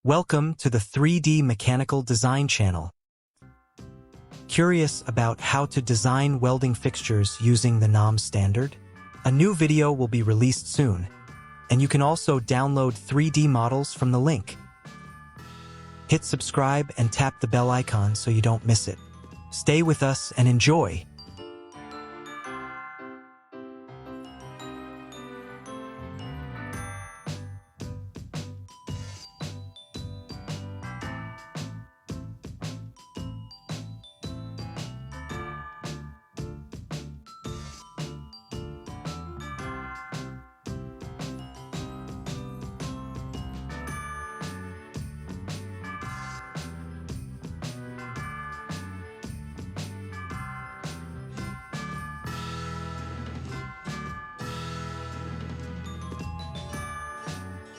Welcome to the 3D Mechanical Design channel. Curious about how to design welding fixtures using the NAAMS standard? A new video will be released soon, and you can also download 3D models from the link. Hit subscribe and tap the bell icon so you don't miss it. Stay with us and enjoy!